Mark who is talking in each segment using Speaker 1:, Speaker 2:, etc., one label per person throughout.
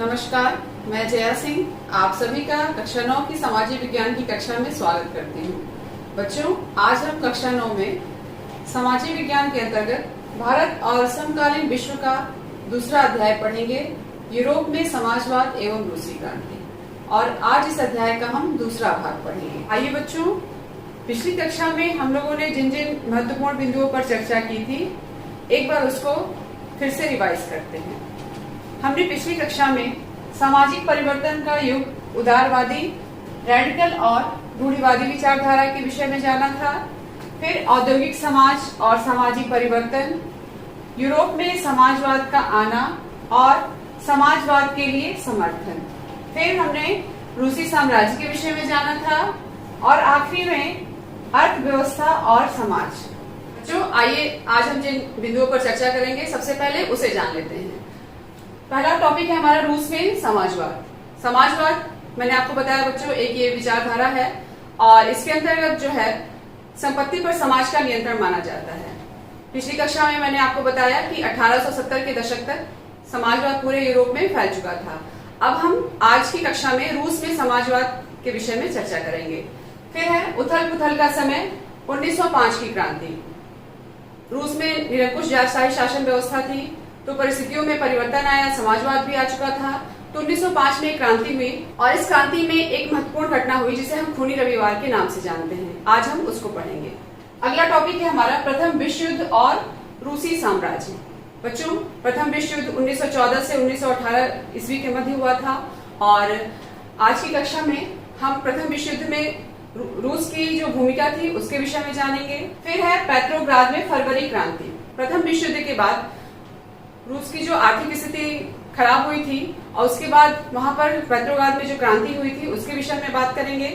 Speaker 1: नमस्कार, मैं जया सिंह आप सभी का कक्षा 9 की सामाजिक विज्ञान की कक्षा में स्वागत करती हूँ। बच्चों, आज हम कक्षा 9 में सामाजिक विज्ञान के अंतर्गत भारत और समकालीन विश्व का दूसरा अध्याय पढ़ेंगे, यूरोप में समाजवाद एवं रूसी क्रांति। और आज इस अध्याय का हम दूसरा भाग पढ़ेंगे। आइए बच्चों, पिछली कक्षा में हम लोगों ने जिन जिन महत्वपूर्ण बिंदुओं पर चर्चा की थी, एक बार उसको फिर से रिवाइज करते हैं। हमने पिछली कक्षा में सामाजिक परिवर्तन का युग उदारवादी, रेडिकल और रूढ़िवादी विचारधारा के विषय में जाना था। फिर औद्योगिक समाज और सामाजिक परिवर्तन, यूरोप में समाजवाद का आना और समाजवाद के लिए समर्थन। फिर हमने रूसी साम्राज्य के विषय में जाना था और आखिरी में अर्थव्यवस्था और समाज। जो आइए आज हम जिन बिंदुओं पर चर्चा करेंगे, सबसे पहले उसे जान लेते हैं। पहला टॉपिक है हमारा रूस में समाजवाद। समाजवाद मैंने आपको बताया बच्चों, एक ये विचारधारा है और इसके अंतर्गत जो है संपत्ति पर समाज का नियंत्रण माना जाता है। पिछली कक्षा में मैंने आपको बताया कि 1870 के दशक तक समाजवाद पूरे यूरोप में फैल चुका था। अब हम आज की कक्षा में रूस में समाजवाद के विषय में चर्चा करेंगे। फिर है उथल पुथल का समय, 1905 की क्रांति। रूस में निरंकुश जारशाही शासन व्यवस्था थी, तो परिस्थितियों में परिवर्तन आया, समाजवाद भी आ चुका था। तो 1905 में क्रांति हुई और इस क्रांति में एक महत्वपूर्ण घटना हुई जिसे हम खूनी रविवार के नाम से जानते हैं। आज हम उसको पढ़ेंगे। अगला टॉपिक है हमारा प्रथम विश्व युद्ध और रूसी साम्राज्य। बच्चों, प्रथम विश्व युद्ध 1914 से 1918 ईस्वी के मध्य हुआ था और आज की कक्षा में हम प्रथम विश्व युद्ध में रूस की जो भूमिका थी उसके विषय में जानेंगे। फिर है पेट्रोग्राद में फरवरी क्रांति। प्रथम विश्व युद्ध के बाद रूस की जो आर्थिक स्थिति खराब हुई थी और उसके बाद वहां पर पेट्रोग्राद में जो क्रांति हुई थी उसके विषय में बात करेंगे।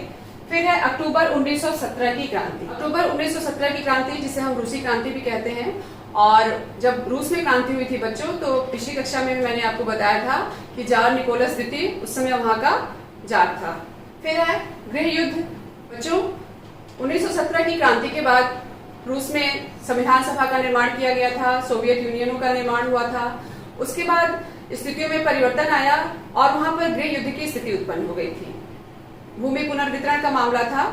Speaker 1: फिर है अक्टूबर 1917 की क्रांति। अक्टूबर 1917 की क्रांति जिसे हम रूसी क्रांति भी कहते हैं। और जब रूस में क्रांति हुई थी बच्चों, तो पिछली कक्षा में मैंने आपको बताया था कि जार निकोलस द्वितीय उस समय वहां का जार था। फिर है गृह युद्ध। बच्चों, 1917 की क्रांति के बाद रूस में संविधान सभा का निर्माण किया गया था, सोवियत यूनियनों का निर्माण हुआ था। उसके बाद स्थितियों में परिवर्तन आया और वहां पर गृह युद्ध की स्थिति उत्पन्न हो गई थी। भूमि पुनर्वितरण का मामला था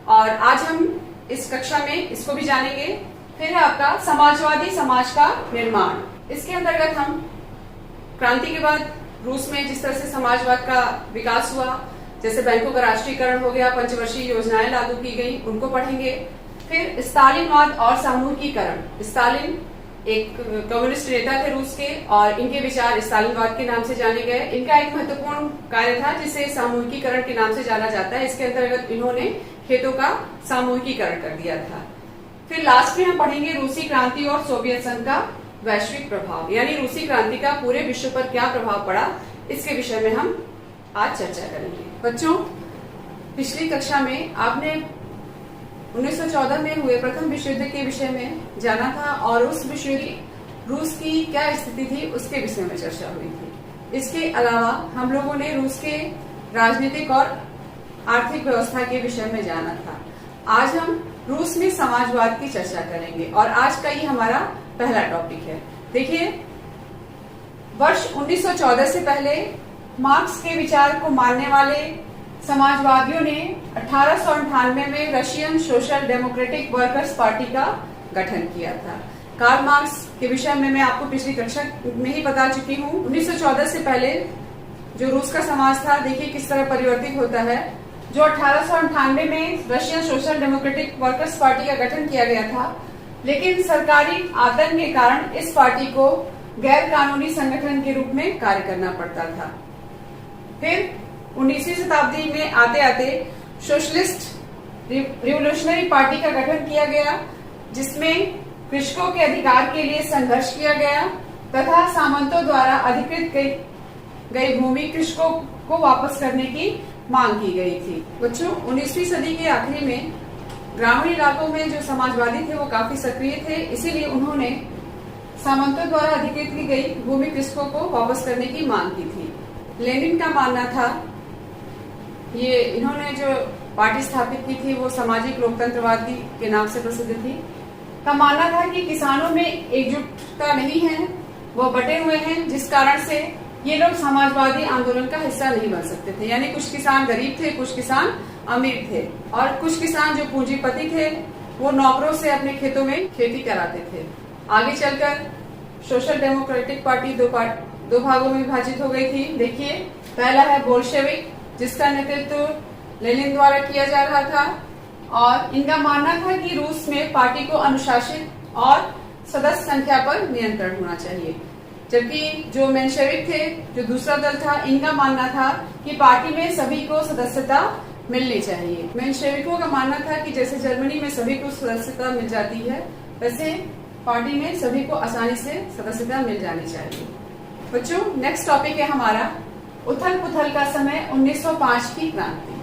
Speaker 1: और आज हम इस कक्षा में इसको भी जानेंगे। फिर है आपका समाजवादी समाज का निर्माण। इसके अंतर्गत हम क्रांति के बाद रूस में जिस तरह से समाजवाद का विकास हुआ, जैसे बैंकों का राष्ट्रीयकरण हो गया, पंचवर्षीय योजनाएं लागू की गई, उनको पढ़ेंगे। फिर स्टालिनवाद और सामूहिकीकरण। स्टालिन एक कम्युनिस्ट नेता थे रूस के और इनके विचार स्टालिनवाद के नाम से जाने गए। इनका एक महत्वपूर्ण कार्य था जिसे सामूहिकीकरण के नाम से जाना जाता है। इसके अंतर्गत इन्होंने खेतों का सामूहिकीकरण कर दिया था। फिर लास्ट में हम पढ़ेंगे रूसी क्रांति और सोवियत संघ का वैश्विक प्रभाव, यानी रूसी क्रांति का पूरे विश्व पर क्या प्रभाव पड़ा, इसके विषय में हम आज चर्चा करेंगे। बच्चों, पिछली कक्षा में आपने 1914 में हुए प्रथम विश्व युद्ध के विषय में जाना था और उस विश्व युद्ध रूस की क्या स्थिति थी उसके विषय में चर्चा हुई थी। इसके अलावा हम लोगों ने रूस के राजनीतिक और आर्थिक व्यवस्था के विषय में जाना था। आज हम रूस में समाजवाद की चर्चा करेंगे और आज का ये हमारा पहला टॉपिक है। देखिए, वर्ष 1914 से पहले मार्क्स के विचार को मानने वाले समाजवादियों ने 1898 में Russian social democratic workers party का गठन किया था। कार्ल मार्क्स के विषय में मैं आपको पिछली कक्षा में ही बता चुकी हूँ। 1914 से पहले जो रूस का समाज था, देखिए किस तरह परिवर्तित होता है। जो 1898 में Russian social democratic workers party का गठन किया गया था, लेकिन सरकारी आतंक के कारण इस पार्टी को गैर कानूनी संगठन के रूप में कार्य करना पड़ता था। फिर 19वीं शताब्दी में आते आते सोशलिस्ट रिवोल्यूशनरी पार्टी का गठन किया गया, जिसमें कृषकों के अधिकार के लिए संघर्ष किया गया तथा सामंतों द्वारा अधिकृत गई भूमि कृषकों को वापस करने की मांग की गई थी। बच्चों, 19वीं सदी के आखिरी में ग्रामीण इलाकों में जो समाजवादी थे वो काफी सक्रिय थे, इसीलिए उन्होंने सामंतों द्वारा अधिकृत की गई भूमि कृषकों को वापस करने की मांग की थी। लेनिन का मानना था, ये इन्होंने जो पार्टी स्थापित की थी वो सामाजिक लोकतंत्रवादी के नाम से प्रसिद्ध थी, का मानना था कि किसानों में एकजुटता नहीं है, वो बटे हुए हैं, जिस कारण से ये लोग समाजवादी आंदोलन का हिस्सा नहीं बन सकते थे। यानी कुछ किसान गरीब थे, कुछ किसान अमीर थे, और कुछ किसान जो पूंजीपति थे वो नौकरों से अपने खेतों में खेती कराते थे। आगे चलकर सोशल डेमोक्रेटिक पार्टी दो भागों में विभाजित हो गई थी। देखिए, पहला है बोल्शेविक, जिसका नेतृत्व लेनिन द्वारा किया जा रहा था, और इनका मानना था कि रूस में पार्टी को अनुशासित और सदस्य संख्या पर नियंत्रण होना चाहिए। जबकि जो मेंशेविक थे, जो दूसरा दल था, इनका मानना था कि पार्टी में सभी को सदस्यता मिलनी चाहिए। मेंशेविकों का मानना था कि जैसे जर्मनी में सभी को सदस्यता मिल जाती है, वैसे पार्टी में सभी को आसानी से सदस्यता मिल जानी चाहिए। बच्चों, नेक्स्ट टॉपिक है हमारा उथल पुथल का समय 1905 की क्रांति।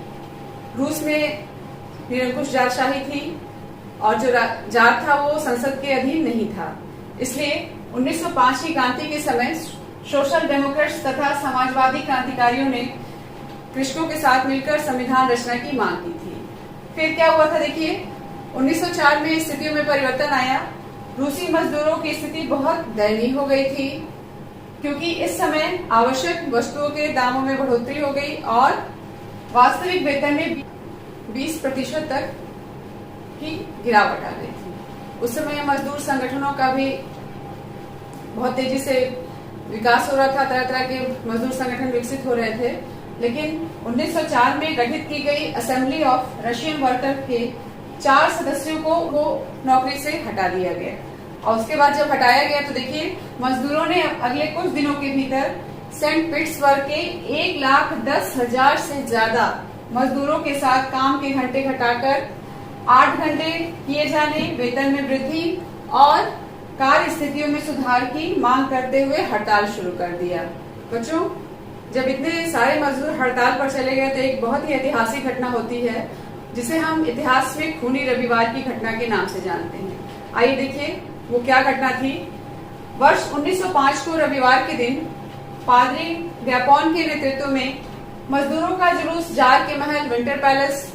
Speaker 1: रूस में निरंकुश जारशाही थी और जो जार था वो संसद के अधीन नहीं था। इसलिए 1905 की क्रांति के समय सोशल डेमोक्रेट्स तथा समाजवादी क्रांतिकारियों ने कृषकों के साथ मिलकर संविधान रचना की मांग की थी। फिर क्या हुआ था, देखिए, 1904 में स्थितियों में परिवर्तन आया। रूसी मजदूरों की स्थिति बहुत दयनीय हो गई थी, क्योंकि इस समय आवश्यक वस्तुओं के दामों में बढ़ोतरी हो गई और वास्तविक वेतन में 20% तक की गिरावट आ गई थी। उस समय मजदूर संगठनों का भी बहुत तेजी से विकास हो रहा था, तरह तरह के मजदूर संगठन विकसित हो रहे थे। लेकिन 1904 में गठित की गई असेंबली ऑफ रशियन वर्कर के 4 सदस्यों को वो नौकरी से हटा दिया गया, और उसके बाद जब हटाया गया तो देखिए, मजदूरों ने अगले कुछ दिनों के भीतर सेंट पीटर्सबर्ग के 1,10,000 से ज्यादा मजदूरों के साथ काम के घंटे घटाकर 8 घंटे किए जाने, वेतन में वृद्धि और कार्य स्थितियों में सुधार की मांग करते हुए हड़ताल शुरू कर दिया। बच्चों, जब इतने सारे मजदूर हड़ताल पर चले गए तो एक बहुत ही ऐतिहासिक घटना होती है, जिसे हम इतिहास में खूनी रविवार की घटना के नाम से जानते हैं। आइए देखिए वो क्या घटना थी। वर्ष 1905 को रविवार के दिन पादरी व्यापॉन के नेतृत्व में मजदूरों का जुलूस जार के महल विंटर पैलेस,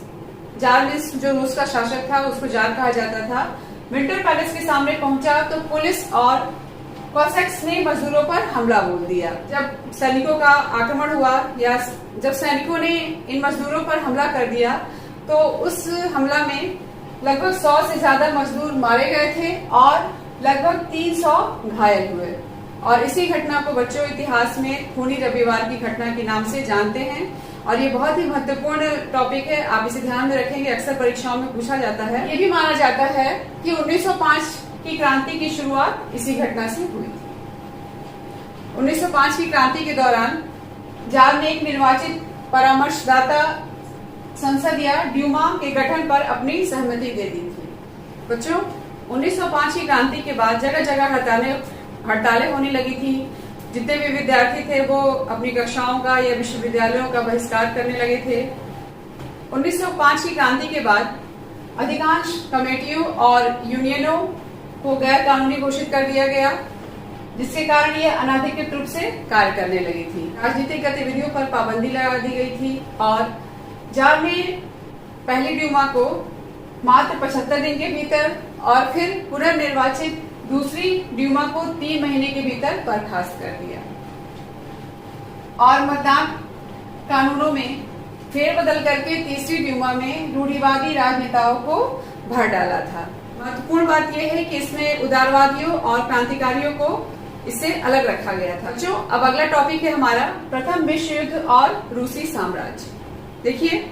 Speaker 1: जार मीन्स जो रूस का शासक था उसको जार कहा जाता था, विंटर पैलेस के सामने पहुंचा तो पुलिस और कॉसेक्स ने मजदूरों पर हमला बोल दिया। जब सैनिकों का आक्रमण हुआ या जब सैनिकों ने इन मजदूरों पर हमला कर दिया तो उस हमला में लगभग 100 से ज्यादा मजदूर मारे गए थे और लगभग 300 घायल हुए। और इसी घटना को बच्चों इतिहास में खूनी रविवार की घटना के नाम से जानते हैं, और ये बहुत ही महत्वपूर्ण टॉपिक है, आप इसे ध्यान में रखेंगे, अक्सर परीक्षाओं में पूछा जाता है। ये भी माना जाता है कि 1905 की क्रांति की शुरुआत इसी घटना से हुई थी। 1905 की क्रांति के दौरान जार ने एक निर्वाचित परामर्शदाता संसद या ड्यूमा के गठन पर अपनी सहमति दे दी थी। बच्चों, 1905 की क्रांति के बाद जगह जगह हड़तालें होने लगी थी। जितने भी विद्यार्थी थे वो अपनी कक्षाओं का या विश्वविद्यालयों का बहिष्कार करने लगे थे। 1905 की क्रांति के बाद अधिकांश कमेटियों और यूनियनों को गैर कानूनी घोषित कर दिया गया, जिसके कारण ये अनाधिकृत रूप से कार्य करने लगी थी। राजनीतिक गतिविधियों पर पाबंदी लगा दी गई थी और जार ने पहली ड्यूमा को मात्र 75 दिन के भीतर और फिर पुनर्निर्वाचित दूसरी ड्यूमा को 3 महीने के भीतर बर्खास्त कर दिया और मतदान कानूनों में फेरबदल करके तीसरी ड्यूमा में रूढ़िवादी राजनेताओं को भर डाला था। महत्वपूर्ण बात यह है कि इसमें उदारवादियों और क्रांतिकारियों को इससे अलग रखा गया था। जो अब अगला टॉपिक है हमारा प्रथम विश्व युद्ध और रूसी साम्राज्य। देखिए,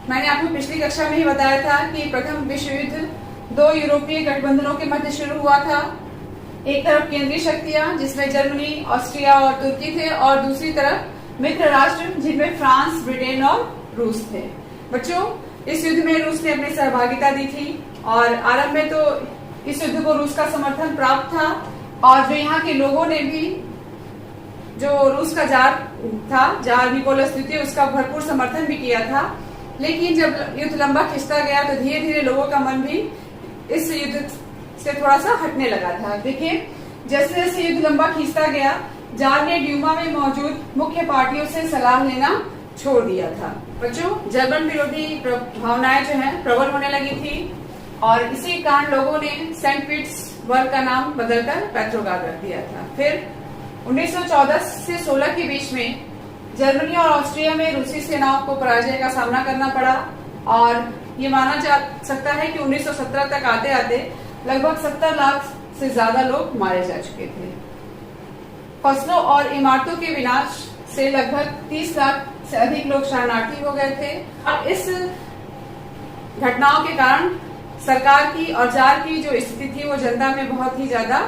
Speaker 1: मैंने आपको पिछली कक्षा में ही बताया था कि प्रथम विश्व युद्ध 2 यूरोपीय गठबंधनों के मध्य शुरू हुआ था। एक तरफ केंद्रीय शक्तियां जिसमें जर्मनी, ऑस्ट्रिया और तुर्की थे, और दूसरी तरफ मित्र राष्ट्र जिनमें फ्रांस, ब्रिटेन और रूस थे। बच्चों, इस युद्ध में रूस ने अपनी सहभागिता दी थी और आरंभ में तो इस युद्ध को रूस का समर्थन प्राप्त था, और जो यहाँ के लोगों ने भी, जो रूस का जार था, जार निकोलस द्वितीय, उसका भरपूर समर्थन भी किया था। लेकिन जब युद्ध लंबा खिंचता गया तो धीरे धीरे लोगों का मन भी इस युद्ध से थोड़ा सा हटने लगा था। देखिए, जैसे जैसे युद्ध लंबा खींचता गया, जार ने ड्यूमा में मौजूद मुख्य पार्टियों से सलाह लेना छोड़ दिया था। बच्चों, जर्मन विरोधी भावनाएं जो हैं प्रबल होने लगी थी, और इसी कारण लोगों ने सेंट पीटर्सबर्ग का नाम बदलकर पेट्रोग्राड रख दिया था। फिर 1914 से 16 के बीच में जर्मनी और ऑस्ट्रिया में रूसी सेनाओं को पराजय का सामना करना पड़ा और ये माना जा सकता है कि 1917 तक आते आते लगभग 70 लाख से ज्यादा लोग मारे जा चुके थे। फसलों और इमारतों के विनाश से लगभग 30 लाख से अधिक लोग शरणार्थी हो गए थे और इस घटनाओं के कारण सरकार की और जार की जो स्थिति थी वो जनता में बहुत ही ज्यादा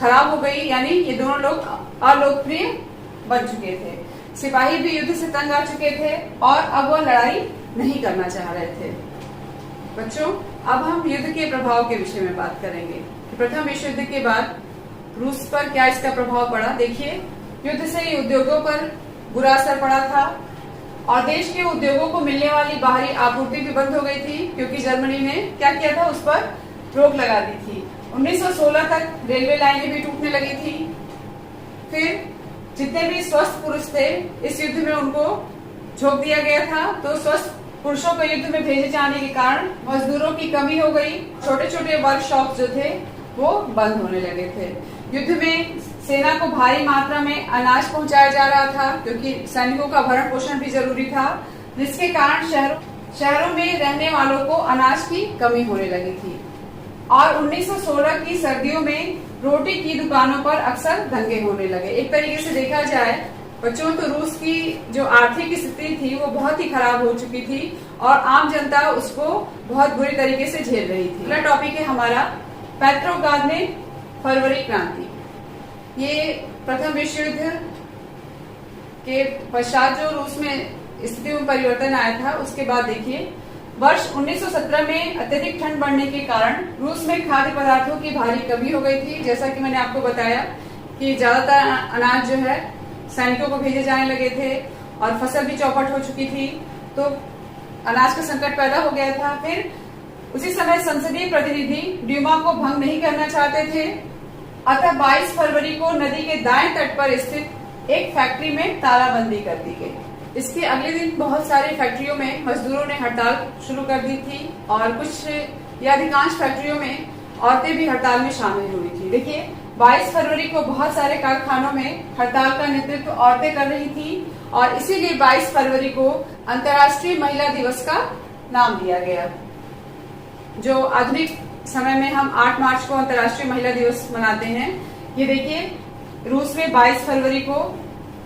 Speaker 1: खराब हो गई, यानी ये दोनों लोग अलोकप्रिय बन चुके थे। सिपाही भी युद्ध से तंग आ चुके थे और अब वो लड़ाई नहीं करना चाह रहे थे। बच्चों, अब हम युद्ध के प्रभाव के विषय में बात करेंगे। प्रथम विश्व युद्ध के बाद रूस पर क्या इसका प्रभाव पड़ा। देखिए, युद्ध से उद्योगों पर बुरा असर पड़ा था और देश के उद्योगों को मिलने वाली बाहरी आपूर्ति भी बंद हो गई थी, क्योंकि जर्मनी ने क्या किया था, उस पर रोक लगा दी थी। 1916 तक रेलवे लाइनें भी टूटने लगी थी। फिर जितने भी स्वस्थ पुरुष थे इस युद्ध में उनको झोंक दिया गया था, तो स्वस्थ पुरुषों को युद्ध में भेजे जाने के कारण मजदूरों की कमी हो गई। छोटे छोटे वर्कशॉप जो थे वो बंद होने लगे थे। युद्ध में सेना को भारी मात्रा में अनाज पहुंचाया जा रहा था, क्योंकि सैनिकों का भरण पोषण भी जरूरी था, जिसके कारण शहरों में रहने वालों को अनाज की कमी होने लगी थी। और 1916 की सर्दियों में रोटी की दुकानों पर अक्सर दंगे होने लगे। एक तरीके से देखा जाए बच्चों, तो रूस की जो आर्थिक स्थिति थी वो बहुत ही खराब हो चुकी थी और आम जनता उसको बहुत बुरी तरीके से झेल रही थी। अगला टॉपिक है हमारा पेट्रोग्राद में फरवरी क्रांति। ये प्रथम विश्व युद्ध के पश्चात जो रूस में स्थिति में परिवर्तन आया था, उसके बाद देखिए वर्ष 1917 में अत्यधिक ठंड बढ़ने के कारण रूस में खाद्य पदार्थों की भारी कमी हो गई थी। जैसा कि मैंने आपको बताया कि ज्यादातर अनाज जो है सैनिकों को भेजे जाने लगे थे और फसल भी चौपट हो चुकी थी, तो अनाज का संकट पैदा हो गया था। फिर उसी समय संसदीय प्रतिनिधि ड्यूमा को भंग नहीं करना चाहते थे, अतः 22 फरवरी को नदी के दाएं तट पर स्थित एक फैक्ट्री में तालाबंदी कर दी गई। इसके अगले दिन बहुत सारी फैक्ट्रियों में मजदूरों ने हड़ताल शुरू कर दी थी और कुछ या अधिकांश फैक्ट्रियों में औरतें भी हड़ताल में शामिल हुई थी। देखिए, 22 फरवरी को बहुत सारे कारखानों में हड़ताल का नेतृत्व औरतें कर रही थी और इसीलिए 22 फरवरी को अंतर्राष्ट्रीय महिला दिवस का नाम दिया गया। जो आधुनिक समय में हम 8 मार्च को अंतर्राष्ट्रीय महिला दिवस मनाते हैं, ये देखिए रूस में 22 फरवरी को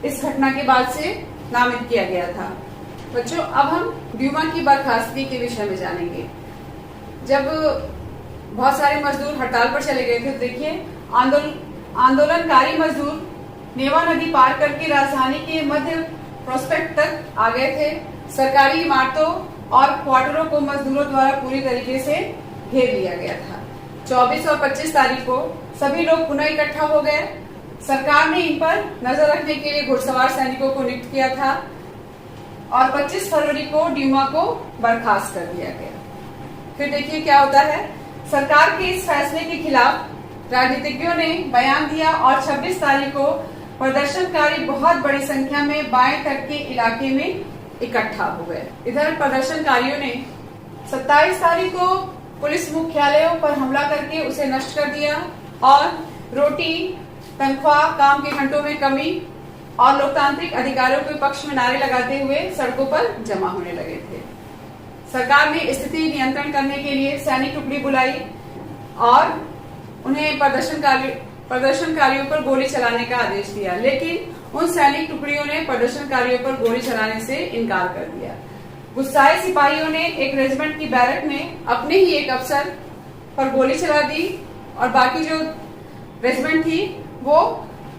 Speaker 1: इस घटना के बाद से नामित किया गया था। बच्चों, अब हम ड्यूमा की बर्खास्तगी के विषय में जानेंगे। जब बहुत सारे मजदूर हड़ताल पर चले गए थे, देखिए आंदोलनकारी मजदूर नेवा नदी पार करके राजधानी के मध्य प्रोस्पेक्ट तक आ गए थे। सरकारी इमारतों और क्वार्टरों को मजदूरों द्वारा पूरी तरीके से घेर लिया गया था। 24 और 25 तारीख को सभी लोग पुनः इकट्ठा हो गए। सरकार ने इन पर नजर रखने के लिए घुड़सवार सैनिकों को नियुक्त किया था और 25 फरवरी को ड्यूमा को बर्खास्त कर दिया गया। फिर देखिए क्या होता है, सरकार के इस फैसले के खिलाफ राजनीतिज्ञों ने बयान दिया और 26 तारीख को प्रदर्शनकारी बहुत बड़ी संख्या में बाएं तट के इलाके में इकट्ठा हो गए। इधर प्रदर्शनकारियों ने 27 तारीख को पुलिस मुख्यालयों पर हमला करके उसे नष्ट कर दिया और रोटी, तनख्वाह, काम के घंटों में कमी और लोकतांत्रिक अधिकारों के पक्ष में नारे लगाते हुए सड़कों पर जमा होने लगे थे। सरकार ने स्थिति नियंत्रण करने के लिए सैनिक टुकड़ी बुलाई और उन्हें प्रदर्शनकारियों पर गोली चलाने का आदेश दिया, लेकिन उन सैनिक टुकड़ियों ने प्रदर्शनकारियों पर गोली चलाने से इनकार कर दिया। गुस्साए सिपाहियों ने एक रेजिमेंट की बैरक में अपने ही एक अफसर पर गोली चला दी और बाकी जो रेजिमेंट थी वो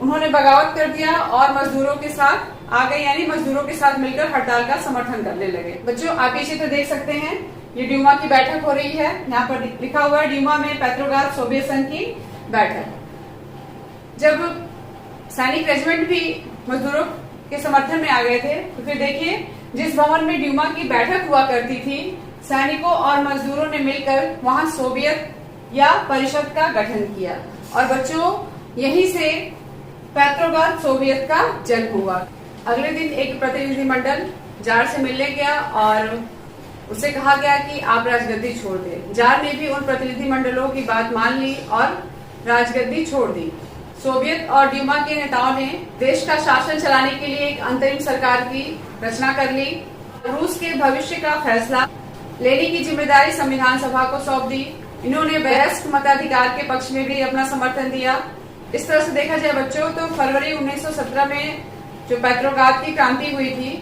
Speaker 1: उन्होंने बगावत कर दिया और मजदूरों के साथ आ गए, यानी मजदूरों के साथ मिलकर हड़ताल का समर्थन करने लगे। बच्चों, आप ये चित्र देख सकते हैं, ये ड्यूमा की बैठक हो रही है। यहाँ पर लिखा हुआ है ड्यूमा में पेट्रोग्राद सोवियत संघ की बैठक। जब सैनिक रेजिमेंट भी मजदूरों के समर्थन में आ गए थे, तो फिर देखिए जिस भवन में ड्यूमा की बैठक हुआ करती थी, सैनिकों और मजदूरों ने मिलकर वहां सोवियत या परिषद का गठन किया और बच्चों यहीं से पेट्रोग्राद सोवियत का जन्म हुआ। अगले दिन एक प्रतिनिधिमंडल जार से मिलने गया और उससे कहा गया कि आप राजगद्दी छोड़ दें। जार ने भी उन प्रतिनिधिमंडलों की बात मान ली और राजगद्दी छोड़ दी। सोवियत और ड्यूमा के नेताओं ने देश का शासन चलाने के लिए एक अंतरिम सरकार की रचना कर ली। रूस के भविष्य का फैसला लेने की जिम्मेदारी संविधान सभा को सौंप दी। इन्होंने वयस्क मताधिकार के पक्ष में भी अपना समर्थन दिया। इस तरह से देखा जाए बच्चों, तो फरवरी 1917 में जो पेट्रोग्राद की क्रांति हुई थी,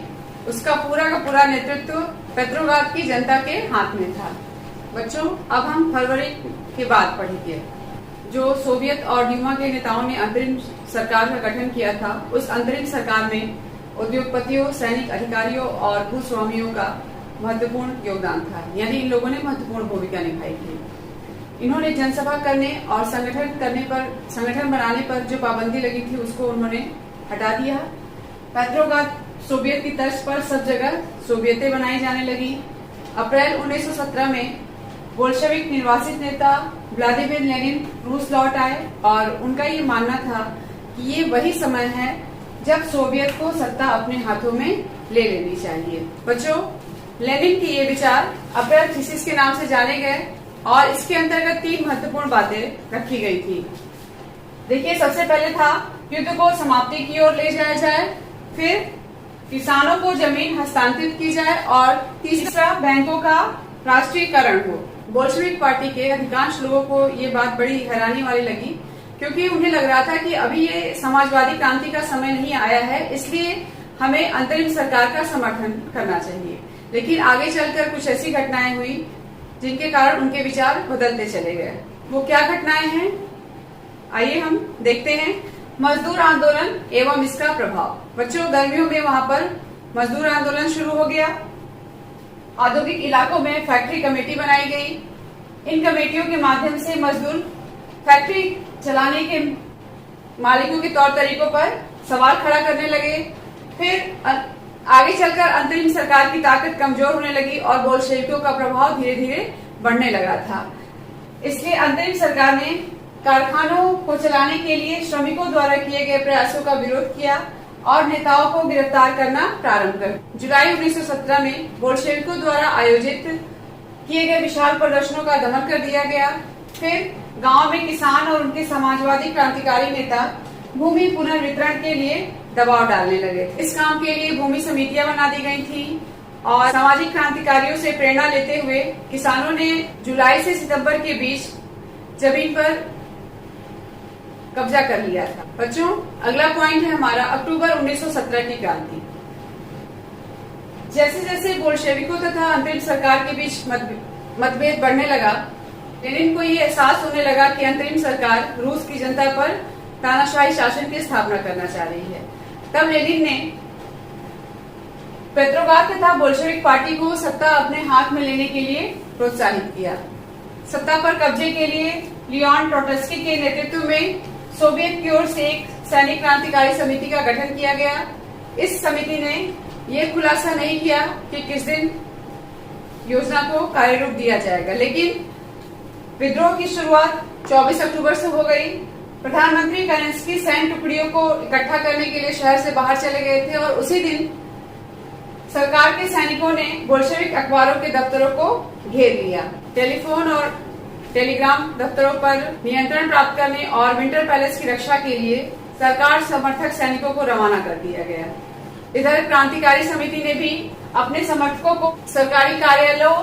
Speaker 1: उसका पूरा का पूरा नेतृत्व पेट्रोग्राद की जनता के हाथ में था। बच्चों, अब हम फरवरी की बात पढ़ेंगे। जो सोवियत और ड्यूमा के नेताओं ने अंतरिम सरकार का गठन किया था, उस अंतरिम सरकार में उद्योगपतियों, सैनिक अधिकारियों और भूस्वामियों का महत्वपूर्ण योगदान था, यानी इन लोगों ने महत्वपूर्ण भूमिका निभाई थी। इन्होंने जनसभा करने और संगठन बनाने पर जो पाबंदी लगी थी, उसको उन्होंने हटा दिया। पेट्रोग्राद सोवियत की तर्ज पर सब जगह सोवियतें बनाई जाने लगी। अप्रैल 1917 में बोल्शेविक निर्वासित नेता व्लादिमीर लेनिन रूस लौट आए और उनका ये मानना था कि ये वही समय है जब सोवियत को सत्ता अपने हाथों में ले लेनी चाहिए। बच्चों, लेनिन के ये विचार अप्रैल थीसिस के नाम से जाने गए और इसके अंतर्गत 3 महत्वपूर्ण बातें रखी गई थी। देखिए, सबसे पहले था युद्ध को समाप्ति की ओर ले जाया जाए, फिर किसानों को जमीन हस्तांतरित की जाए और तीसरा बैंकों का राष्ट्रीयकरण हो। बोल्शेविक पार्टी के अधिकांश लोगों को ये बात बड़ी हैरानी वाली लगी, क्योंकि उन्हें लग रहा था कि अभी ये समाजवादी क्रांति का समय नहीं आया है, इसलिए हमें अंतरिम सरकार का समर्थन करना चाहिए। लेकिन आगे चलकर कुछ ऐसी घटनाएं हुई जिनके कारण उनके विचार बदलते चले गए। वो क्या घटनाएं हैं, आइए हम देखते हैं। मजदूर आंदोलन एवं इसका प्रभाव। बच्चों, गर्मियों में वहां पर मजदूर आंदोलन शुरू हो गया। औद्योगिक इलाकों में फैक्ट्री कमेटी बनाई गई। इन कमेटियों के माध्यम से मजदूर फैक्ट्री चलाने के मालिकों के तौर तरीकों पर सवाल खड़ा करने लगे। फिर आगे चलकर अंतरिम सरकार की ताकत कमजोर होने लगी और बोल्शेविकों का प्रभाव धीरे धीरे बढ़ने लगा था। इसलिए अंतरिम सरकार ने कारखानों को चलाने के लिए श्रमिकों द्वारा किए गए प्रयासों का विरोध किया और नेताओं को गिरफ्तार करना प्रारंभ कर। जुलाई 1917 में बोल्शेविकों द्वारा आयोजित किए गए विशाल प्रदर्शनों का दमन कर दिया गया। फिर गांव में किसान और उनके समाजवादी क्रांतिकारी नेता भूमि पुनर्वितरण के लिए दबाव डालने लगे। इस काम के लिए भूमि समितियां बना दी गई थी और सामाजिक क्रांतिकारियों से प्रेरणा लेते हुए किसानों ने जुलाई से सितंबर के बीच जमीन पर कब्जा कर लिया था। बच्चों, अगला पॉइंट है हमारा अक्टूबर 1917 की क्रांति। जैसे जैसे बोल्शेविकों तथा अंतरिम सरकार के बीच मतभेद बढ़ने लगा, लेनिन को ये एहसास होने लगा कि अंतरिम सरकार रूस की जनता पर तानाशाही शासन की स्थापना करना चाह रही है। तब लेनिन ने पेट्रोग्राद तथा बोल्शेविक पार्टी को सत्ता अपने हाथ में लेने के लिए प्रोत्साहित किया। सत्ता पर कब्जे के लिए लियोन ट्रोट्स्की के नेतृत्व में सोवियत की ओर से एक सैनिक क्रांतिकारी समिति का गठन किया गया। इस समिति ने यह खुलासा नहीं किया कि किस दिन योजना को कार्यरूप दिया जाएगा, लेकिन विद्रोह की शुरुआत 24 अक्टूबर से हो गई। प्रधानमंत्री केरेंस्की सैन्य टुकड़ियों को इकट्ठा करने के लिए शहर से बाहर चले गए थे और उसी दिन सरकार के सैनिकों ने बोल्शेविक अखबारों के दफ्तरों को घेर लिया। टेलीफोन और टेलीग्राम दफ्तरों पर नियंत्रण प्राप्त करने और विंटर पैलेस की रक्षा के लिए सरकार समर्थक सैनिकों को रवाना कर दिया गया। इधर क्रांतिकारी समिति ने भी अपने समर्थकों को सरकारी कार्यालयों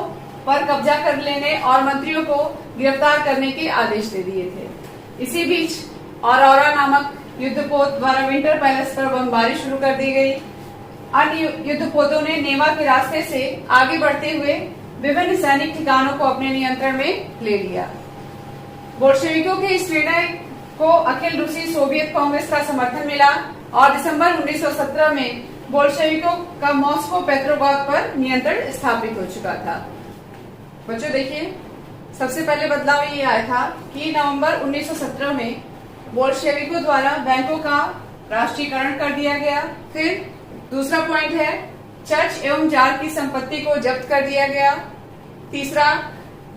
Speaker 1: पर कब्जा कर लेने और मंत्रियों को गिरफ्तार करने के आदेश दे दिए थे। इसी बीच औरोरा नामक युद्धपोत द्वारा विंटर पैलेस पर बमबारी शुरू कर दी गई। अन्य युद्धपोतों ने नेवा के रास्ते से आगे बढ़ते हुए विभिन्न सैनिक ठिकानों को अपने नियंत्रण में ले लिया। बोल्शेविकों के इस निर्णय को अखिल रूसी सोवियत कांग्रेस का समर्थन मिला और दिसंबर 1917 में बोल्शेविकों का मॉस्को पेट्रोग्राद पर नियंत्रण स्थापित हो चुका था। बच्चों, देखिए, सबसे पहले बदलाव ये आया था कि नवंबर 1917 में बोल्शेविकों द्वारा बैंकों का राष्ट्रीयकरण कर दिया गया। फिर दूसरा पॉइंट है चर्च एवं जार की संपत्ति को जब्त कर दिया गया। तीसरा,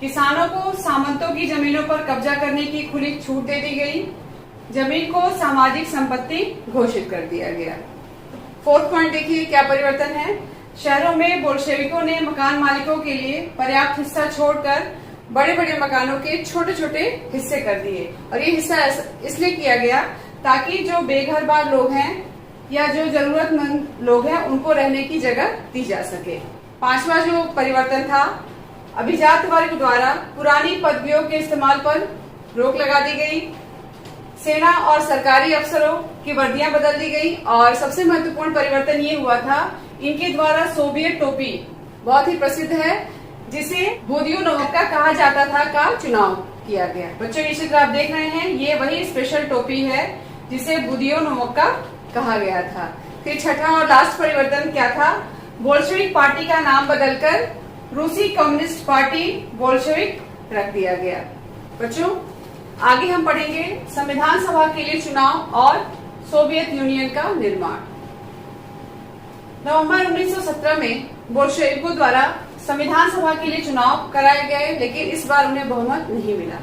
Speaker 1: किसानों को सामंतों की जमीनों पर कब्जा करने की खुली छूट दे दी गई। जमीन को सामाजिक संपत्ति घोषित कर दिया गया। फोर्थ पॉइंट देखिए क्या परिवर्तन है। शहरों में बोल्शेविकों ने मकान मालिकों के लिए पर्याप्त हिस्सा छोड़कर बड़े बड़े मकानों के छोटे छोटे हिस्से कर दिए और ये हिस्सा इसलिए किया गया ताकि जो बेघर बार लोग हैं या जो जरूरतमंद लोग हैं उनको रहने की जगह दी जा सके। पांचवा जो परिवर्तन था, अभिजात वर्ग द्वारा पुरानी पदवियों के इस्तेमाल पर रोक लगा दी गई। सेना और सरकारी अफसरों की वर्दियां बदल दी गई और सबसे महत्वपूर्ण परिवर्तन ये हुआ था, इनके द्वारा सोवियत टोपी बहुत ही प्रसिद्ध है जिसे बुदियोनोवका कहा जाता था का चुनाव किया गया। बच्चों ये चित्र आप देख रहे हैं, ये वही स्पेशल टोपी है जिसे बुदियोनोवका कहा गया था। फिर छठा और लास्ट परिवर्तन क्या था, बोल्शेविक पार्टी का नाम बदलकर रूसी कम्युनिस्ट पार्टी बोल्शेविक रख दिया गया। बच्चों आगे हम पढ़ेंगे संविधान सभा के लिए चुनाव और सोवियत यूनियन का निर्माण। नवंबर 1917 में बोल्शेविकों द्वारा संविधान सभा के लिए चुनाव कराए गए, लेकिन इस बार उन्हें बहुमत नहीं मिला।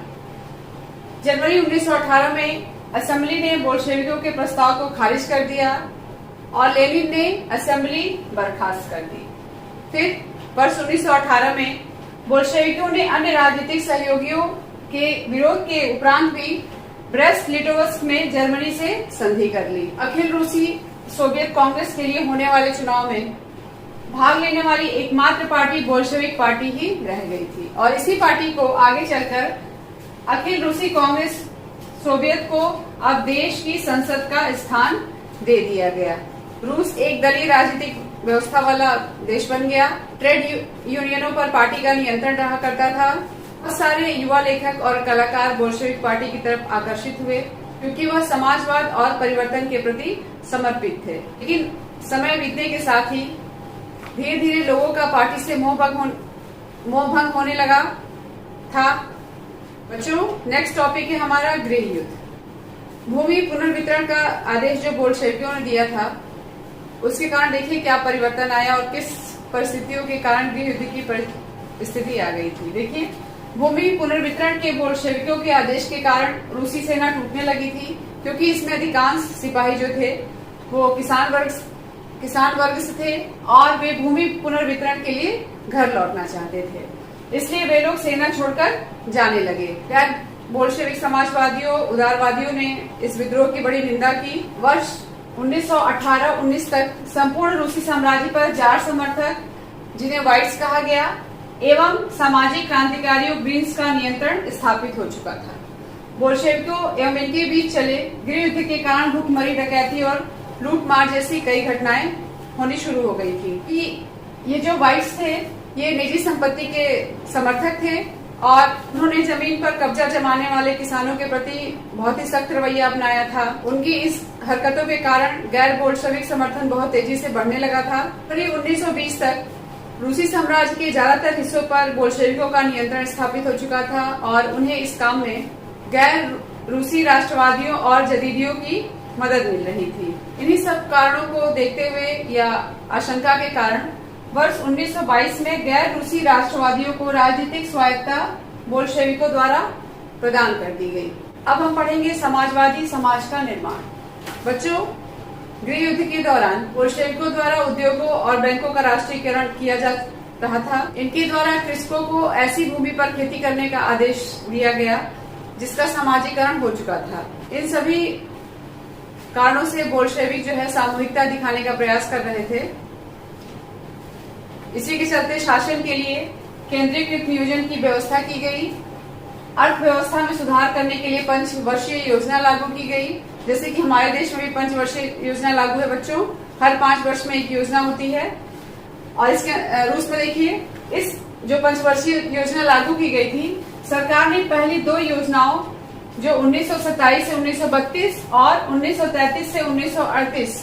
Speaker 1: जनवरी 1918 में असेंबली ने बोल्शेविकों के प्रस्ताव को खारिज कर दिया और लेनिन ने असेंबली बर्खास्त कर दी। फिर वर्ष 1918 में बोल्शेविकों ने अन्य राजनीतिक सहयोगियों के विरोध के उपरांत भी ब्रेस्ट लिटोवस्क में जर्मनी से संधि कर ली। अखिल रूसी सोवियत कांग्रेस के लिए होने वाले चुनाव में भाग लेने वाली एकमात्र पार्टी बोल्शेविक पार्टी ही रह गई थी और इसी पार्टी को आगे चलकर अखिल रूसी कांग्रेस सोवियत को अब देश की संसद का स्थान दे दिया गया। रूस एक दलीय राजनीतिक व्यवस्था वाला देश बन गया। ट्रेड यूनियनों पर पार्टी का नियंत्रण रहा करता था। बहुत सारे युवा लेखक और कलाकार बोल्शेविक पार्टी की तरफ आकर्षित हुए क्योंकि वह समाजवाद और परिवर्तन के प्रति समर्पित थे। लेकिन समय बीतने के साथ ही धीरे धीरे लोगों का पार्टी से मोह भंग होने लगा था। बच्चों नेक्स्ट टॉपिक है हमारा गृह युद्ध। भूमि पुनर्वितरण का आदेश जो बोल्शेविकों ने दिया था उसके कारण देखिए क्या परिवर्तन आया और किस परिस्थितियों के कारण गृह युद्ध की स्थिति आ गई थी। देखिए भूमि पुनर्वितरण के बोल्शेविकों के आदेश के कारण रूसी सेना टूटने लगी थी क्योंकि इसमें अधिकांश सिपाही जो थे वो किसान वर्ग से थे और वे भूमि पुनर्वितरण के लिए घर लौटना चाहते थे, इसलिए वे लोग सेना छोड़कर जाने लगे। बोल्शेविक समाजवादियों उदारवादियों ने इस विद्रोह की बड़ी निंदा की। वर्ष 1918-19 तक संपूर्ण रूसी साम्राज्य पर जार समर्थक जिन्हें व्हाइट्स कहा गया एवं सामाजिक क्रांतिकारियों ग्रीन्स का नियंत्रण स्थापित हो चुका था। बोल्शेविकों एवं इनके बीच चले गृह युद्ध के कारण भूखमरी, डकैती और लूटमार जैसी कई घटनाएं होनी शुरू हो गई थी। ये जो व्हाइट्स थे ये निजी संपत्ति के समर्थक थे और उन्होंने जमीन पर कब्जा जमाने वाले किसानों के प्रति बहुत ही सख्त रवैया अपनाया था। उनकी इस हरकतों के कारण गैर बोल्शेविक समर्थन बहुत तेजी से बढ़ने लगा था। करीब 1920 तक रूसी साम्राज्य के ज्यादातर हिस्सों पर बोल्शेविकों का नियंत्रण स्थापित हो चुका था और उन्हें इस काम में गैर रूसी राष्ट्रवादियों और जदीदियों की मदद मिल रही थी। इन्हीं सब कारणों को देखते हुए या आशंका के कारण वर्ष 1922 में गैर रूसी राष्ट्रवादियों को राजनीतिक स्वायत्तता बोल्शेविकों द्वारा प्रदान कर दी गई। अब हम पढ़ेंगे समाजवादी समाज का निर्माण। बच्चों गृह युद्ध के दौरान बोल्शेविकों द्वारा उद्योगों और बैंकों का राष्ट्रीयकरण किया जा रहा था। इनके द्वारा कृषकों को ऐसी भूमि पर खेती करने का आदेश दिया गया जिसका समाजीकरण हो चुका था। इन सभी कारणों से बोल्शेविक जो है सामूहिकता दिखाने का प्रयास कर रहे थे। इसी के चलते शासन के लिए केंद्रीकृत नियोजन की व्यवस्था की गई। अर्थव्यवस्था में सुधार करने के लिए पंचवर्षीय योजना लागू की गई। जैसे कि हमारे देश में भी पंचवर्षीय योजना लागू है बच्चों, हर 5 वर्ष में एक योजना होती है। और इसके रूस में देखिए इस जो पंचवर्षीय योजना लागू की गई थी, सरकार ने पहली 2 योजनाओं जो 1927 से 1932 और 1933 से 1938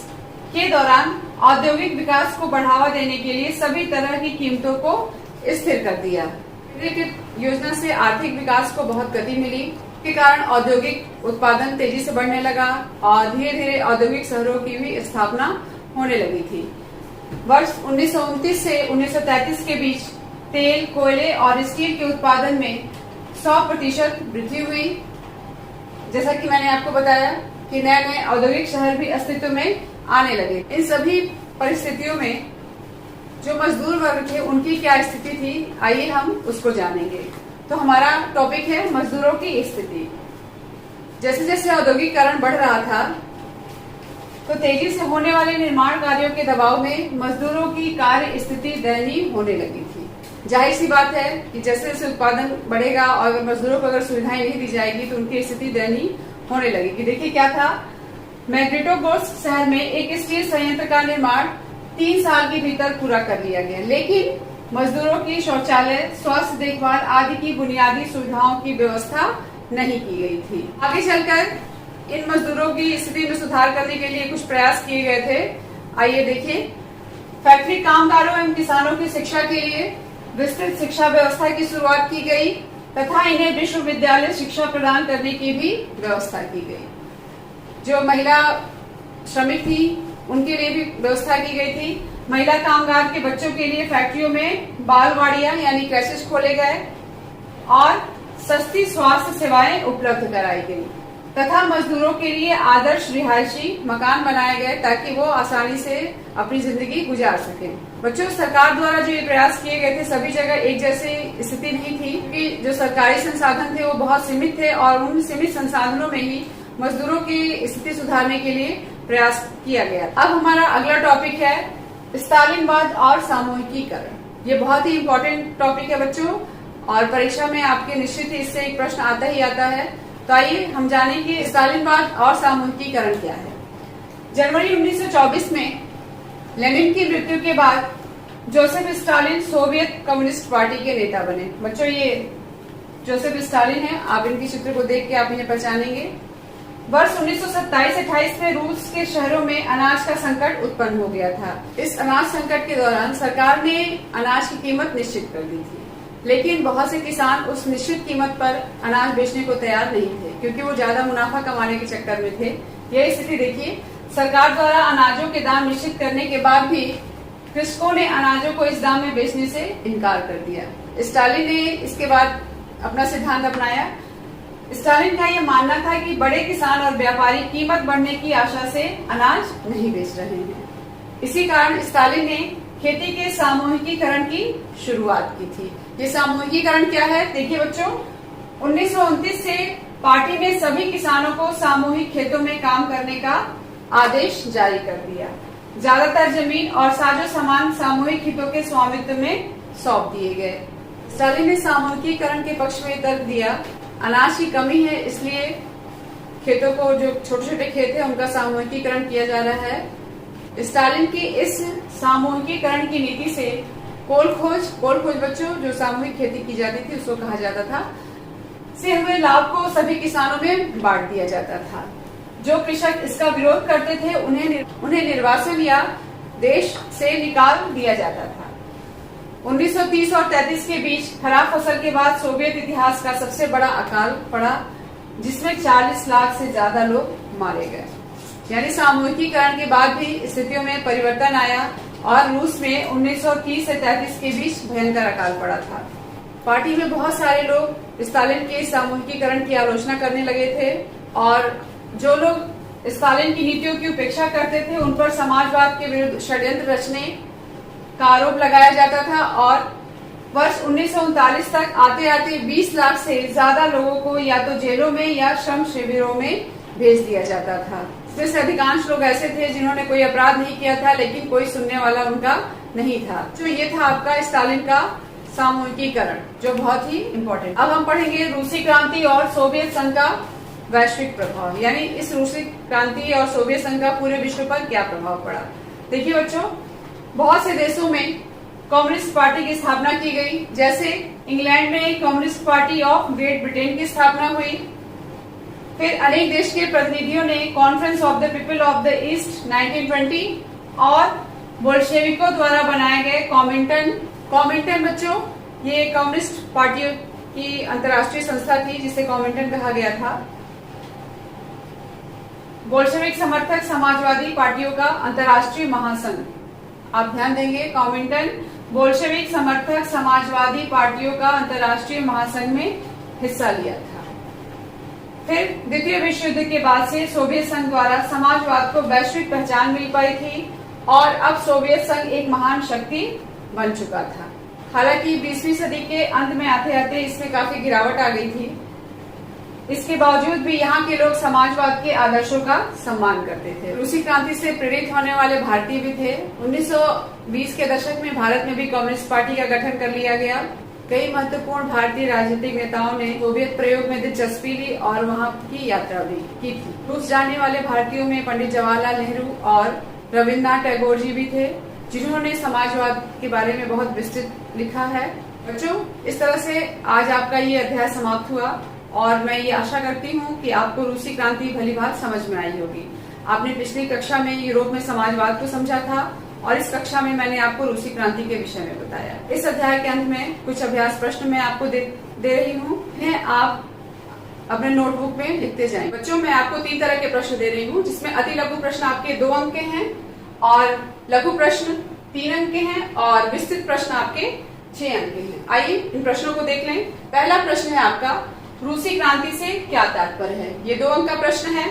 Speaker 1: के दौरान औद्योगिक विकास को बढ़ावा देने के लिए सभी तरह की कीमतों को स्थिर कर दिया। योजना से आर्थिक विकास को बहुत गति मिली के कारण औद्योगिक उत्पादन तेजी से बढ़ने लगा और धीरे धीरे औद्योगिक शहरों की भी स्थापना होने लगी थी। वर्ष 1929 से 1933 के बीच तेल, कोयले और स्टील के उत्पादन में 100% वृद्धि हुई। जैसा कि मैंने आपको बताया कि नए नए औद्योगिक शहर भी अस्तित्व में आने लगे। इन सभी परिस्थितियों में जो मजदूर वर्ग थे उनकी क्या स्थिति थी, आइए हम उसको जानेंगे। तो हमारा टॉपिक है मजदूरों की स्थिति। जैसे जैसे औद्योगिकरण बढ़ रहा था तो तेजी से होने वाले निर्माण कार्यों के दबाव में मजदूरों की कार्य स्थिति दयनीय होने लगी थी। जाहिर सी बात है कि जैसे जैसे उत्पादन बढ़ेगा और अगर मजदूरों को अगर सुविधाएं नहीं दी जाएगी तो उनकी स्थिति दयनीय होने लगेगी। देखिए क्या था, मैग्नेटोगोर्स्क शहर में एक स्टील संयंत्र का निर्माण 3 साल के भीतर पूरा कर लिया गया, लेकिन मजदूरों की शौचालय, स्वास्थ्य देखभाल आदि की बुनियादी सुविधाओं की व्यवस्था नहीं की गई थी। आगे चलकर इन मजदूरों की स्थिति में सुधार करने के लिए कुछ प्रयास किए गए थे। आइए देखिए, फैक्ट्री कामगारों एवं किसानों की शिक्षा के लिए विस्तृत शिक्षा व्यवस्था की शुरुआत की गई तथा इन्हें विश्वविद्यालय शिक्षा प्रदान करने की भी व्यवस्था की गई। जो महिला श्रमिक थी उनके लिए भी व्यवस्था की गई थी। महिला कामगार के बच्चों के लिए फैक्ट्रियों में बालवाड़ियां यानी क्रेचेस खोले गए और सस्ती स्वास्थ्य सेवाएं उपलब्ध कराई गई तथा मजदूरों के लिए आदर्श रिहायशी मकान बनाए गए ताकि वो आसानी से अपनी जिंदगी गुजार सके। बच्चों, सरकार द्वारा जो ये प्रयास किए गए थे सभी जगह एक जैसी स्थिति नहीं थी कि जो सरकारी संसाधन थे वो बहुत सीमित थे और उन सीमित संसाधनों में ही मजदूरों की स्थिति सुधारने के लिए प्रयास किया गया। अब हमारा अगला टॉपिक है स्टालिनवाद और सामूहिकीकरण। ये बहुत ही इम्पोर्टेंट टॉपिक है बच्चों और परीक्षा में आपके निश्चित ही इससे एक प्रश्न आता ही आता है। तो आइए हम जानें कि स्टालिनवाद और सामूहिकीकरण क्या है। जनवरी 1924 में लेनिन की मृत्यु के बाद Joseph Stalin Soviet communist party के नेता बने। बच्चों, ये जोसेफ स्टालिन है, आप इनके चित्र को देख के आप इन्हें पहचानेंगे। वर्ष 1927-28 में रूस के शहरों में अनाज का संकट उत्पन्न हो गया था। इस अनाज संकट के दौरान सरकार ने अनाज की कीमत निश्चित कर दी थी, लेकिन बहुत से किसान उस निश्चित कीमत पर अनाज बेचने को तैयार नहीं थे क्योंकि वो ज्यादा मुनाफा कमाने के चक्कर में थे। यह स्थिति देखिए, सरकार द्वारा अनाजों के दाम निश्चित करने के बाद भी कृषकों ने अनाजों को इस दाम में बेचने से इनकार कर दिया। स्टालिन ने इसके बाद अपना सिद्धांत अपनाया। स्टालिन का यह मानना था कि बड़े किसान और व्यापारी कीमत बढ़ने की आशा से अनाज नहीं बेच रहे हैं। इसी कारण स्टालिन ने खेती के सामूहिकीकरण की शुरुआत की थी। ये सामूहिकीकरण क्या है? देखिए बच्चों, 1929 से पार्टी ने सभी किसानों को सामूहिक खेतों में काम करने का आदेश जारी कर दिया। ज्यादातर जमीन और साजो सामान सामूहिक हितों के स्वामित्व में सौंप दिए गए। स्टालिन ने सामूहिकीकरण के पक्ष में तर्क दिया, अनाज की कमी है इसलिए खेतों को, जो छोटे छोटे खेत है उनका सामूहिकीकरण किया जा रहा है। स्टालिन की इस सामूहिकीकरण की नीति से कोल खोज बच्चों, जो सामूहिक खेती की जाती थी उसको कहा जाता था, से हुए लाभ को सभी किसानों में बांट दिया जाता था। जो कृषक इसका विरोध करते थे उन्हें निर्वासन या देश से निकाल दिया जाता था। 1930 और 33 के बीच खराब फसल के बाद सोवियत इतिहास का सबसे बड़ा अकाल पड़ा जिसमें 40 लाख से ज्यादा लोग मारे गए। यानी सामूहिकीकरण के बाद भी स्थितियों में परिवर्तन आया और रूस में 1930 से 33 के बीच भयंकर अकाल पड़ा था। पार्टी में बहुत सारे लोग स्टालिन के सामूहिकीकरण की आलोचना करने लगे थे और जो लोग स्टालिन की नीतियों की उपेक्षा करते थे उन पर समाजवाद के विरुद्ध षड्यंत्र रचने का आरोप लगाया जाता था और वर्ष 1939 तक आते आते 20 लाख से ज्यादा लोगों को या तो जेलों में या श्रम शिविरों में भेज दिया जाता था। इसमें से अधिकांश लोग ऐसे थे जिन्होंने कोई अपराध नहीं किया था लेकिन कोई सुनने वाला उनका नहीं था। तो ये था आपका स्टालिन का सामूहिकीकरण, जो बहुत ही इम्पोर्टेंट। अब हम पढ़ेंगे रूसी क्रांति और सोवियत संघ का वैश्विक प्रभाव, यानी इस रूसी क्रांति और सोवियत संघ का पूरे विश्व पर क्या प्रभाव पड़ा। देखिए बच्चों, बहुत से देशों में कम्युनिस्ट पार्टी की स्थापना की गई। जैसे इंग्लैंड में communist party of great Britain की स्थापना हुई। फिर अनेक देश के प्रतिनिधियों ने conference of the people of the east 1920 और बोल्शेविकों द्वारा बनाए गए कॉमिंटन बच्चों, ये कम्युनिस्ट पार्टियों की अंतर्राष्ट्रीय संस्था थी जिसे कॉमिंटन कहा गया था। बोल्शेविक समर्थक समाजवादी पार्टियों का अंतर्राष्ट्रीय महासंघ, आप ध्यान देंगे, कॉमिंटन बोल्शेविक समर्थक समाजवादी पार्टियों का अंतर्राष्ट्रीय महासंघ में हिस्सा लिया था। फिर द्वितीय विश्व युद्ध के बाद से सोवियत संघ द्वारा समाजवाद को वैश्विक पहचान मिल पाई थी और अब सोवियत संघ एक महान शक्ति बन चुका था। हालांकि 20वीं सदी के अंत में आते आते इसमें काफी गिरावट आ गई थी। इसके बावजूद भी यहाँ के लोग समाजवाद के आदर्शों का सम्मान करते थे। रूसी क्रांति से प्रेरित होने वाले भारतीय भी थे। 1920 के दशक में भारत में भी कम्युनिस्ट पार्टी का गठन कर लिया गया। कई महत्वपूर्ण भारतीय राजनीतिक नेताओं ने सोवियत प्रयोग में दिलचस्पी ली और वहाँ की यात्रा भी की थी। रूस जाने वाले भारतीयों में पंडित जवाहरलाल नेहरू और रविन्द्रनाथ टैगोर जी भी थे, जिन्होंने समाजवाद के बारे में बहुत विस्तृत लिखा है। बच्चों, इस तरह से आज आपका ये अध्याय समाप्त हुआ और मैं ये आशा करती हूँ कि आपको रूसी क्रांति भलीभांति समझ में आई होगी। आपने पिछली कक्षा में यूरोप में समाजवाद को समझा था और इस कक्षा में मैंने आपको रूसी क्रांति के विषय में बताया। इस अध्याय के अंत में कुछ अभ्यास प्रश्न मैं आपको दे रही हूँ, आप अपने नोटबुक में लिखते जाएं। बच्चों, मैं आपको 3 तरह के प्रश्न दे रही हूँ, जिसमें अति लघु प्रश्न आपके 2 अंक के हैं और लघु प्रश्न 3 अंक के हैं और विस्तृत प्रश्न आपके 6 अंक के हैं। आइए इन प्रश्नों को देख लें। पहला प्रश्न है आपका, रूसी क्रांति से क्या तात्पर्य है? ये 2 अंक का प्रश्न है।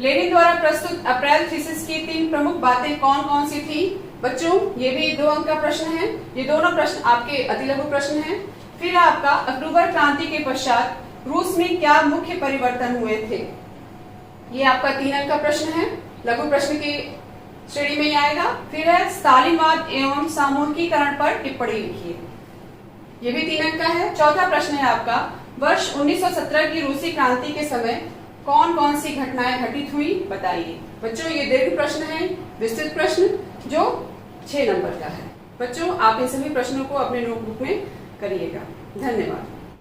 Speaker 1: लेनिन द्वारा प्रस्तुत अप्रैल थीसिस की 3 प्रमुख बातें कौन कौन सी थी? बच्चों, ये भी 2 अंक का प्रश्न है। ये दोनों प्रश्न आपके अति लघु प्रश्न हैं। फिर आपका अक्टूबर क्रांति के पश्चात रूस में क्या मुख्य परिवर्तन हुए थे? ये आपका 3 अंक का प्रश्न है, लघु प्रश्न की श्रेणी में ही आएगा। फिर है स्टालिनवाद एवं सामूहिकीकरण पर टिप्पणी लिखिए। ये भी 3 अंक का है। चौथा प्रश्न है आपका, वर्ष 1917 की रूसी क्रांति के समय कौन कौन सी घटनाएं घटित हुई, बताइए। बच्चों, ये दीर्घ प्रश्न है, विस्तृत प्रश्न जो 6 नंबर का है। बच्चों, आप इन सभी प्रश्नों को अपने नोटबुक में करिएगा। धन्यवाद।